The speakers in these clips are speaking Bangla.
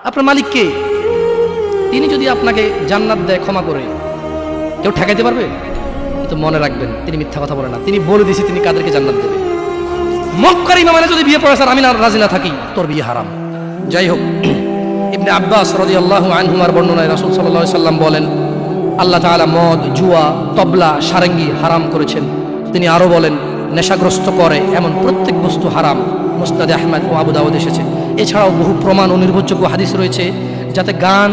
আপনার মালিক কে? তিনি যদি আপনাকে জান্নাত দেয় ক্ষমা করে, কেউ ঠেকাইতে পারবে? কিন্তু মনে রাখবেন, তিনি মিথ্যা কথা বলে না। তিনি বলে দিয়েছে তিনি কাদেরকে জান্নাত দেবে। মক্কার ইমামে যদি বিয়ে পড়ে স্যার আমি না রাজি না থাকি, তোর বিয়ে হারাম। যাই হোক, ইবনে আব্বাস রাদিয়াল্লাহু আনহুমার বর্ণনায় রাসূল সাল্লাল্লাহু আলাইহি সাল্লাম বলেন, আল্লাহ তাআলা মদ, জুয়া, তবলা, সারেঙ্গি হারাম করেছেন। তিনি আরো বলেন, নেশাগ্রস্ত করে এমন প্রত্যেক বস্তু হারাম। মুসনাদে আহমদ ও আবু দাউদ এসেছে। এছাড়াও বহু প্রমাণ ও নির্ভরযোগ্য হাদিস রয়েছে যাতে গান,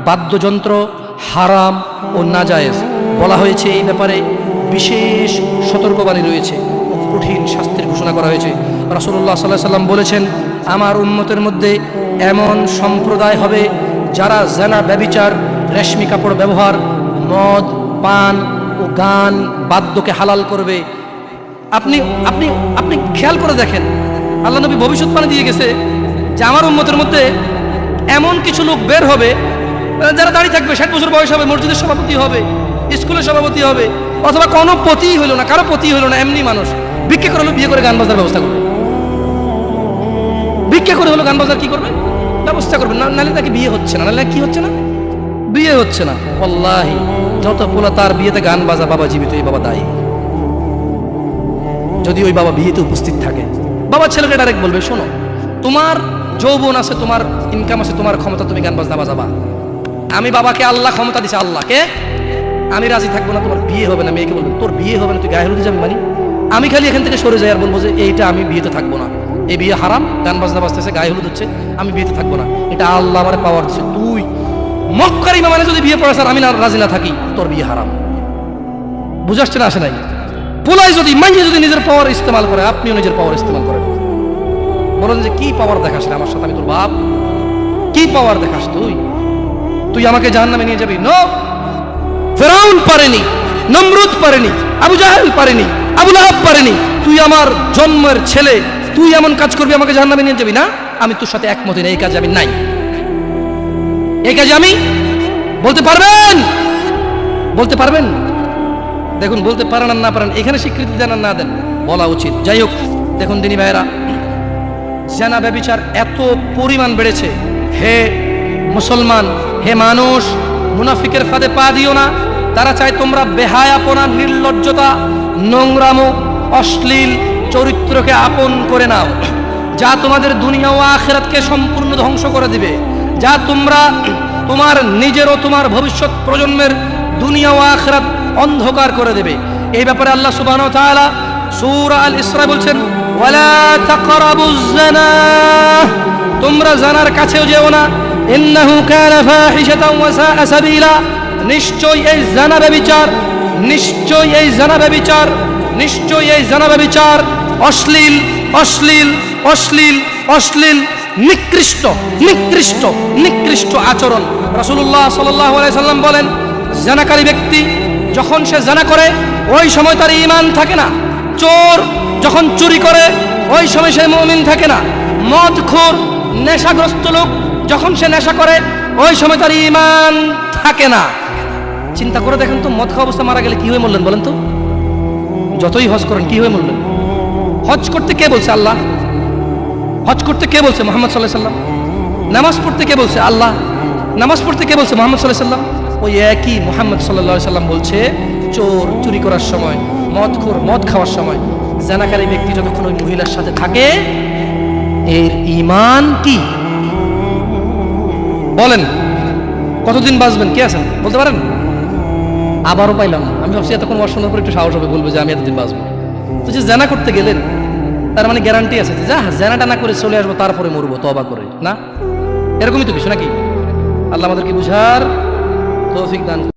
বাদ্যযন্ত্র হারাম ও নাজায়েজ বলা হয়েছে। এই ব্যাপারে বিশেষ সতর্কবাণী রয়েছে ও কঠিন শাস্তির ঘোষণা করা হয়েছে। রাসূলুল্লাহ সাল্লাল্লাহু আলাইহি সাল্লাম বলেছেন, আমার উম্মতের মধ্যে এমন সম্প্রদায় হবে যারা জানা, ব্যভিচার, রেশমি কাপড় ব্যবহার, মদ, পান ও গান, বাদ্যকে হালাল করবে। আপনি আপনি আপনি খেয়াল করে দেখেন, আল্লাহ নবী ভবিষ্যৎবাণী দিয়ে গেছে যে আমার উম্মতের মধ্যে এমন কিছু লোক বের হবে যারা দাঁড়িয়ে থাকবে, 60 বছর বয়স হবে, মসজিদের সভাপতি হবে, স্কুলের সভাপতি হবে, অথবা কোনো পতি হইল না, কারো পতি হইল না, এমনি মানুষ ভিক্ষা করে হলো বিয়ে করে গান বাজার ব্যবস্থা করবে। ভিক্ষা করে হলো গান বাজার কি করবে? ব্যবস্থা করবে। নাহলে তাকে বিয়ে হচ্ছে না। নাহলে কি হচ্ছে না? বিয়ে হচ্ছে না। আল্লাহি যত পোলা তার বিয়েতে গান বাজা, বাবা জীবিত, এই বাবা দায়ী। যদি ওই বাবা বিয়েতে উপস্থিত থাকে, বাবা ছেলেকে ডাইরেক্ট বলবে, শোনো, তোমার যৌবন আছে, তোমার ইনকাম আছে, তোমার ক্ষমতা, তুমি গান বাজনা বাজাবা। আমি বাবাকে আল্লাহ ক্ষমতা দিছে, আল্লাহকে আমি রাজি থাকবো না, তোমার বিয়ে হবে না। মেয়েকে বলবে তোর বিয়ে হবে না, তুই গায়ে হলুদে যাবি। মানে আমি খালি এখান থেকে সরে যাই আর বলবো যে এইটা আমি বিয়েতে থাকবো না, এই বিয়ে হারাম, গান বাজনা বাজতেছে, গায়ে হলুদ হচ্ছে, আমি বিয়েতে থাকবো না। এটা আল্লাহ আমার পাওয়ার দিচ্ছে। তুই মক্কার ইমামে যদি বিয়ে পড়ে স্যার আমি না রাজি না থাকি, তোর বিয়ে হারাম। বুঝাচ্ছে না? আসে নাই? পোলাই যদি মাইয়ে যদি নিজের পাওয়ার ইস্তেমাল করে, আপনিও নিজের পাওয়ার ইস্তেমাল করেন। বলেন যে কি পাওয়ার দেখাস আমার সাথে, আমি তোর বাপ, কি পাওয়ার দেখাস তুই? তুই আমাকে জাহান্নামে নিয়ে যাবি? নো, ফেরাউন পারেনি, নমরুদ পারেনি, আবু জাহেল পারেনি, আবু লাহাব পারেনি। তুই আমার জন্মের ছেলে, তুই এমন কাজ করবি আমাকে জাহান্নামে নিয়ে যাবি? না, আমি তোর সাথে একমত না, এই কাজে আমি নাই। এই কাজে আমি বলতে পারবেন? বলতে পারবেন? দেখুন, বলতে পারেন আর না পারেন, এখানে স্বীকৃতি দেন আর না দেন, বলা উচিত। যাই হোক, দেখুন দিনী ভাইয়েরা, জানা ব্যভিচার এত পরিমাণ বেড়েছে। হে মুসলমান, হে মানুষ, মুনাফিকের ফাঁদে পা দিও না। তারা চায় তোমরা বেহায়াপনা, নির্লজ্জতা, নোংরামো, অশ্লীল চরিত্রকে আপন করে নাও, যা তোমাদের দুনিয়া ও আখিরাতকে সম্পূর্ণ ধ্বংস করে দিবে, যা তোমরা তোমার নিজের ও তোমার ভবিষ্যৎ প্রজন্মের দুনিয়া ও আখিরাত অন্ধকার করে দেবে। এই ব্যাপারে আল্লাহ সুবহানাহু ওয়া তাআলা সূরা আল ইসরা বলছেন, ওয়ালা তাকরাবুজ জিনা, তোমরা জানার কাছেও যেও না, ইন্নাহু কানা ফাহিশাতাও ওয়া সাআ সাবিলা, নিশ্চয়ই এই জানা ব্যভিচার, নিশ্চয়ই এই জানা ব্যভিচার, নিশ্চয়ই এই জানা ব্যভিচার অশ্লীল, অশ্লীল, অশ্লীল, অশ্লীল, নিকৃষ্ট, নিকৃষ্ট, নিকৃষ্ট আচরণ। রাসূলুল্লাহ সাল্লাল্লাহু আলাইহি সাল্লাম বলেন, জানাকারী ব্যক্তি যখন সে জানা করে ওই সময় তার ঈমান থাকে না। চোর যখন চুরি করে ওই সময় সে মুমিন থাকে না। মদখোর, নেশাগ্রস্ত লোক যখন সে নেশা করে ওই সময় তার ঈমান থাকে না। চিন্তা করে দেখেন তো, মদ খাওয়া অবস্থা মারা গেলে কি হয়ে মরলেন বলেন তো? যতই হজ করেন কি হয়ে মরলেন? হজ করতে কে বলছে? আল্লাহ। হজ করতে কে বলছে? মুহাম্মদ সাল্লাল্লাহু আলাইহি সাল্লাম। নামাজ পড়তে কে বলছে? আল্লাহ। নামাজ পড়তে কে বলছে? মুহাম্মদ সাল্লাল্লাহু আলাইহি সাল্লাম। ওই একই মুহাম্মদ সাল্লাল্লাহু আলাইহি সাল্লাম বলছে, চোর চুরি করার সময়, মদখোর মদ খাওয়ার সময়, জানাকারী ব্যক্তি যতক্ষণ ওই মহিলার সাথে থাকে এর ঈমান কি? বলেন কতদিন বাঁচবেন? কে আছেন বলতে পারেন? আবারও পাইলাম না। আমি ভাবছি এতক্ষণ শোনার পর একটু সাহস হবে, বলবো যে আমি এতদিন বাঁচবো। তো যে জানা করতে গেলেন তার মানে গ্যারান্টি আছে যে যা জানাটা না করে চলে আসবো, তারপরে মরবো তওবা করে? না, এরকমই তো কিছু নাকি? আল্লাহ আমাদেরকে বুঝার তৌফিক দান।